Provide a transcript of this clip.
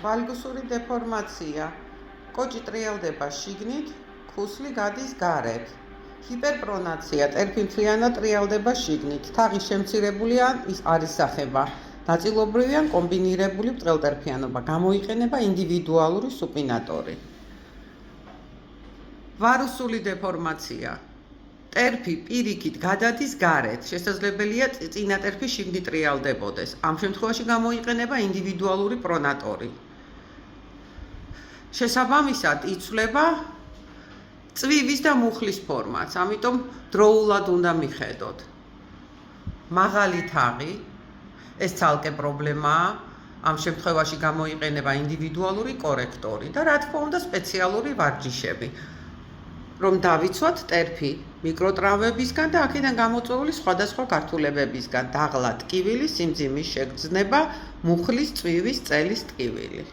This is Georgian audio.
ვალგუსური დეფორმაცია. კოჭი ტრიალდება შიგნით, ქუსლი გადის გარეთ. ჰიპერპრონაცია. ტერფი მთლიანად ტრიალდება შიგნით. თაღი შემცირებული ან არ ისახება. ნაწილობრივი ან კომბინირებული ბრტყელტერფიანობა. გამოიყენება ინდივიდუალური სუპინატორი. ვარუსული დეფორმაცია. ტერფი პირიქით გადადის გარეთ. შესაძლებელია წინა ტერფი შიგნით ტრიალდებოდეს. ამ შემთხვევაში გამოიყენება ინდივიდუალური პრონატორი. შესაბამისად იცვლება წვივის და მუხლის ფორმაც, ამიტომ დროულად უნდა მიხედოთ. მაღალი თაღი, ეს ცალკე პრობლემაა, ამ შემთხვევაში გამოიყენება ინდივიდუალური კორექტორი და რა თქმა უნდა სპეციალური ვარჯიშები, რომ დავიცვათ ტერფი მიკროტრამვებისგან და აქედან გამოწვეული სხვადასხვა გართულებებისგან, დაღლა ტკივილი, სიმძიმის შეგრძნება, მუხლის, წვივის, წელის ტკივილი.